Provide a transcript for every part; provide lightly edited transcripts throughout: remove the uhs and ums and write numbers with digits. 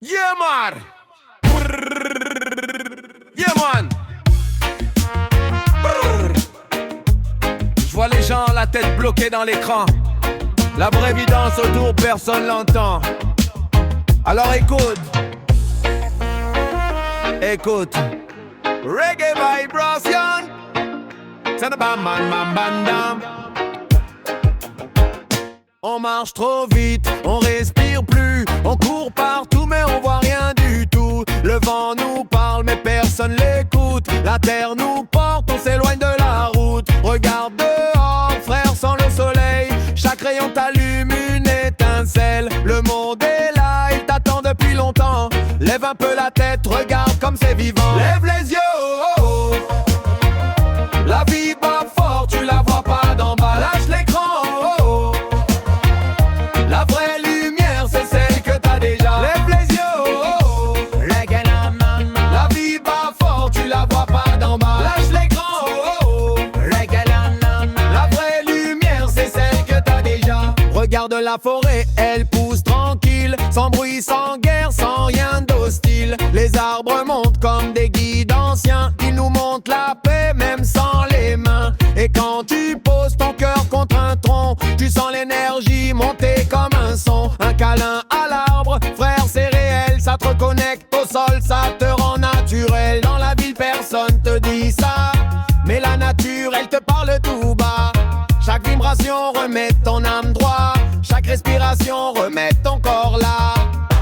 Yeah man. Yeah man. Je vois les gens la tête bloquée dans l'écran. La vraie évidence autour, personne l'entend. Alors écoute. Écoute. Reggae vibration. Bam bam bam bam bam. On marche trop vite, on respire plus, on court partout mais on voit rien du tout. Le vent nous parle mais personne l'écoute. La terre nous porte, on s'éloigne de la route. Regarde dehors, frère, sans le soleil. Chaque rayon t'allume une étincelle. Le monde est là, il t'attend depuis longtemps. Lève un peu la tête, regarde comme c'est vivant. Lève les yeux, oh, oh. La vie bat fort, tu la vois pas d'en bas. Lâche l'écran, oh, oh. La vraie lumière, c'est celle que t'as déjà. Lève les yeux, oh, oh. La vie bat fort, tu la vois pas d'en bas. Lâche l'écran, oh, oh. La vraie lumière, c'est celle que t'as déjà. Regarde la forêt, elle pousse tranquille, sans bruit, sans guerre, sans rien d'hostile. Les arbres montent comme des guides anciens. Ils nous montrent la paix, même sans les mains. Et quand tu poses ton cœur contre un tronc, tu sens l'énergie monter comme un son. Un câlin à l'arbre, frère, c'est réel. Ça te reconnecte au sol, ça te rend naturel. Dans la ville, personne te dit ça, mais la nature, elle te parle tout bas. Chaque vibration remet ton âme droit. Chaque respiration remet ton corps là.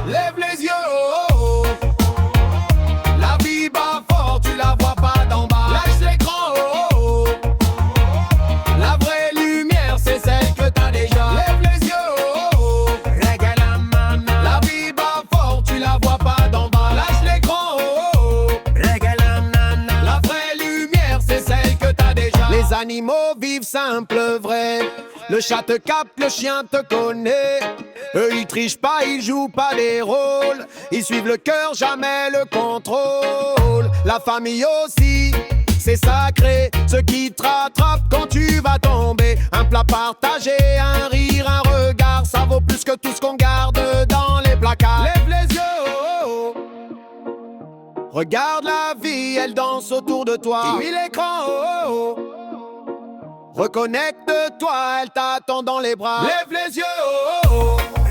Lève les yeux, oh, oh, oh. La vie bat fort, tu la vois pas d'en bas. Lâche l'écran, oh, oh, oh. La vraie lumière, c'est celle que t'as déjà. Lève les yeux, oh, oh, oh. La vie bat fort, tu la vois pas d'en bas. Lâche l'écran, oh, oh, oh. La vraie lumière, c'est celle que t'as déjà. Les animaux vivent simple, vrai. Le chat te capte, le chien te connaît. Eux ils trichent pas, ils jouent pas des rôles. Ils suivent le cœur, jamais le contrôle. La famille aussi, c'est sacré. Ce qui te rattrape quand tu vas tomber. Un plat partagé, un rire, un regard. Ça vaut plus que tout ce qu'on garde dans les placards. Lève les yeux, oh, oh. Regarde la vie, elle danse autour de toi. Finis l'écran, oh, oh. Reconnecte-toi, elle t'attend dans les bras. Lève les yeux, oh, oh, oh.